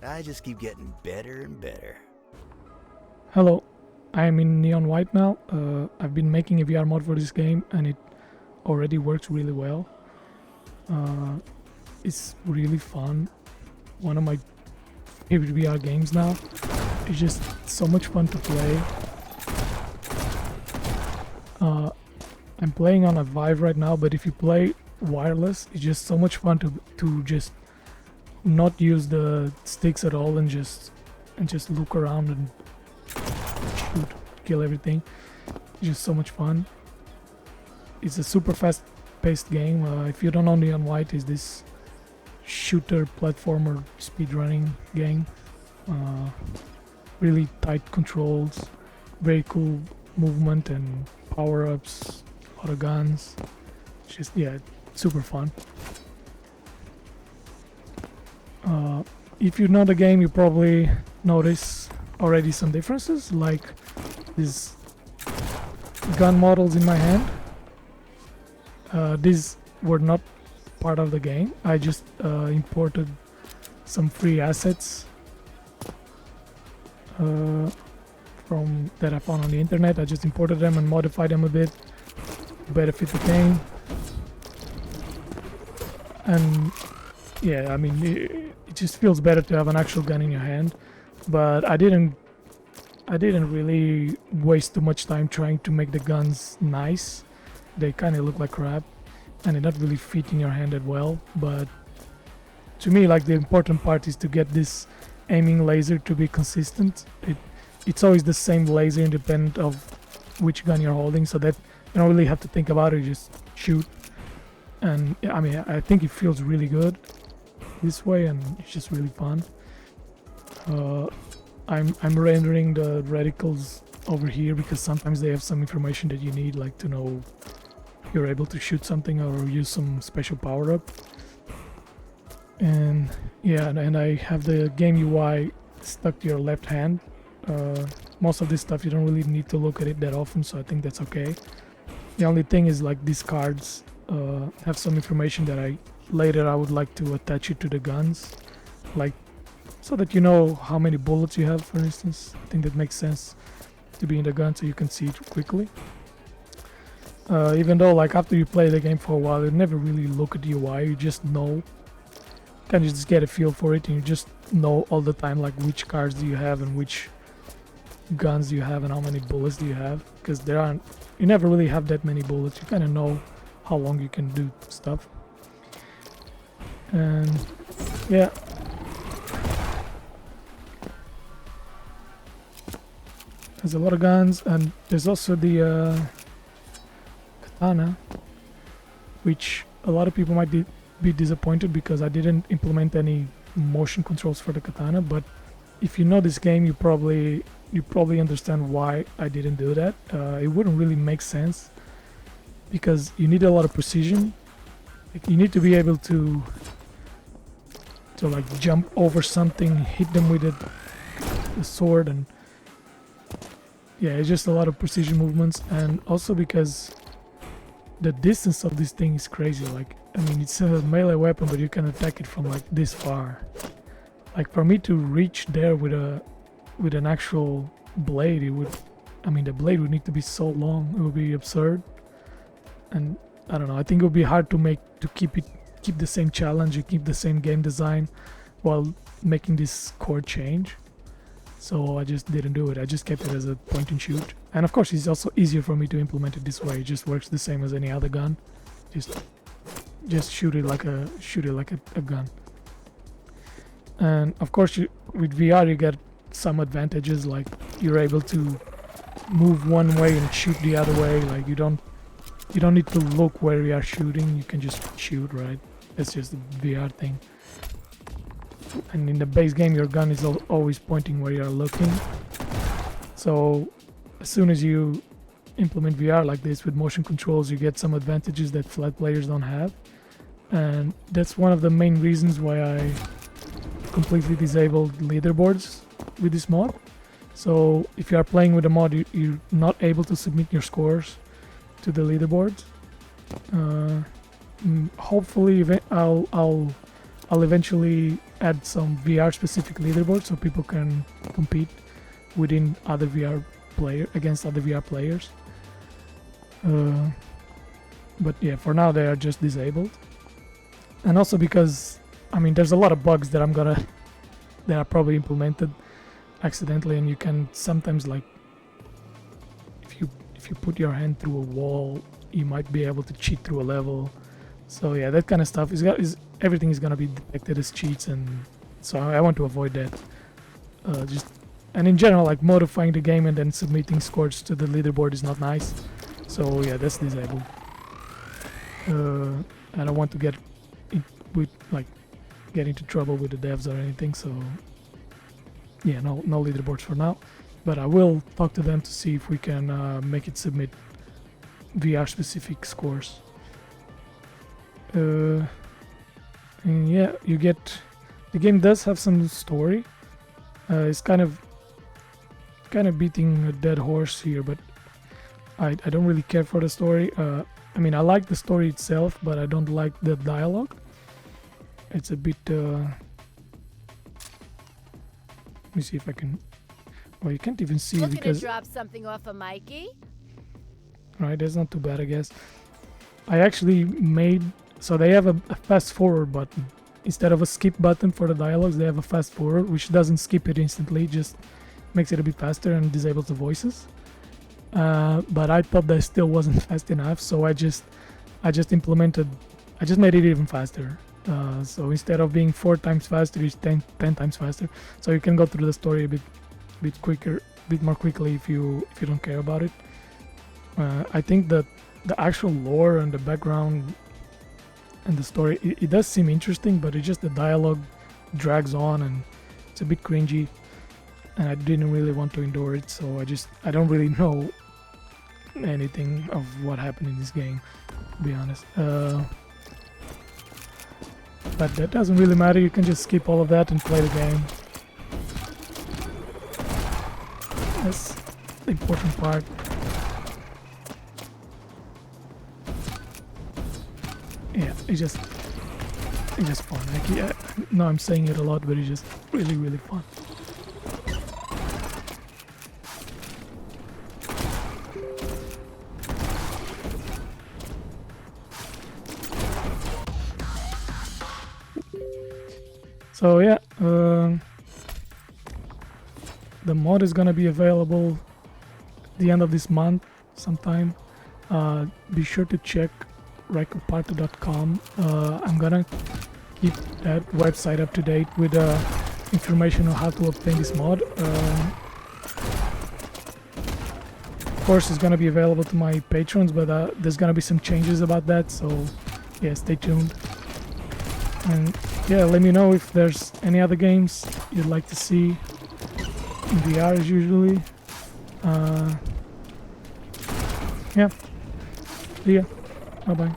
I just keep getting better and better. Hello, I am in Neon White now. I've been making a VR mod for this game and it already works really well. It's really fun. One of my favorite VR games now. It's just so much fun to play. I'm playing on a Vive right now, but if you play wireless, it's just so much fun to just not use the sticks at all and just look around and shoot, kill everything. It's just so much fun. It's a super fast-paced game. If you don't know, Neon White is this shooter platformer speedrunning game. Really tight controls, very cool movement and power-ups, a lot of guns. It's just, yeah, super fun. If you know the game, you probably notice already some differences, like these gun models in my hand. These were not part of the game. I just imported some free assets from that I found on the internet. I just imported them and modified them a bit to better fit the game. And yeah, I mean, it just feels better to have an actual gun in your hand. But I didn't really waste too much time trying to make the guns nice. They kind of look like crap and they're not really fit in your hand that well. But to me, like, the important part is to get this aiming laser to be consistent. It's always the same laser independent of which gun you're holding, so that you don't really have to think about it, you just shoot. And I mean, I think it feels really good this way, and it's just really fun. I'm rendering the reticles over here because sometimes they have some information that you need, like to know if you're able to shoot something or use some special power up. And yeah, and I have the game UI stuck to your left hand. Most of this stuff you don't really need to look at it that often, so I think that's okay. The only thing is, like, these cards have some information that later I would like to attach it to the guns, like, so that you know how many bullets you have, for instance. I think that makes sense to be in the gun so you can see it quickly. Even though, like, after you play the game for a while, you never really look at the UI, you just know. Can just get a feel for it, and you just know all the time, like, which cards do you have and which guns do you have and how many bullets do you have, because you never really have that many bullets. You kind of know how long you can do stuff. And yeah, there's a lot of guns, and there's also the katana, which a lot of people might be disappointed because I didn't implement any motion controls for the katana. But if you know this game, you probably understand why I didn't do that. It wouldn't really make sense because you need a lot of precision. Like, you need to be able to like jump over something, hit them with the sword, and yeah, it's just a lot of precision movements. And also because the distance of this thing is crazy. Like, I mean, it's a melee weapon, but you can attack it from like this far. Like, for me to reach there with an actual blade, the blade would need to be so long. It would be absurd. And I don't know, I think it would be hard to keep the same challenge and keep the same game design while making this core change. So I just didn't do it. I just kept it as a point and shoot. And of course, it's also easier for me to implement it this way. It just works the same as any other gun. Just shoot it like a gun. And of course, with VR you get some advantages, like you're able to move one way and shoot the other way. Like, you don't need to look where you are shooting. You can just shoot, right? It's just the VR thing. And in the base game, your gun is always pointing where you are looking. So as soon as you implement VR like this with motion controls, you get some advantages that flat players don't have. And that's one of the main reasons why I completely disabled leaderboards with this mod. So if you are playing with a mod, you're not able to submit your scores to the leaderboards. Hopefully I'll eventually add some VR specific leaderboards so people can compete within other VR against other VR players. But yeah, for now they are just disabled. And also because, I mean, there's a lot of bugs that that are probably implemented accidentally, and you can sometimes, like, if you put your hand through a wall, you might be able to cheat through a level. So yeah, that kind of stuff everything is gonna be detected as cheats, and so I want to avoid that. And in general, like, modifying the game and then submitting scores to the leaderboard is not nice. So yeah, that's disabled. I don't want to get into trouble with the devs or anything. So yeah, no leaderboards for now. But I will talk to them to see if we can make it submit VR specific scores. And yeah, the game does have some story. It's kind of beating a dead horse here, but I don't really care for the story. I mean, I like the story itself, but I don't like the dialogue. It's a bit let me see if I can. Well, you can't even see Looking because to drop something off of Mikey? right, that's not too bad, I guess. I actually made, so they have a fast forward button instead of a skip button for the dialogues. They have a fast forward, which doesn't skip it instantly, just makes it a bit faster and disables the voices. But I thought that still wasn't fast enough, so I just made it even faster. So instead of being 4 times faster, it's 10 times faster. So you can go through the story a bit more quickly if you don't care about it. I think that the actual lore and the background and the story, it does seem interesting, but it's just the dialogue drags on and it's a bit cringy, and I didn't really want to endure it. So I don't really know anything of what happened in this game, to be honest. But that doesn't really matter. You can just skip all of that and play the game. That's the important part. Yeah, it's just fun. Like, yeah, no, I'm saying it a lot, but it's just really, really fun. So yeah, the mod is gonna be available at the end of this month sometime. Be sure to check RykoParty.com. I'm gonna keep that website up to date with information on how to obtain this mod. Of course, it's gonna be available to my patrons, but there's gonna be some changes about that, so yeah, stay tuned. And yeah, let me know if there's any other games you'd like to see in VR as usually. Yeah. See ya. Bye bye.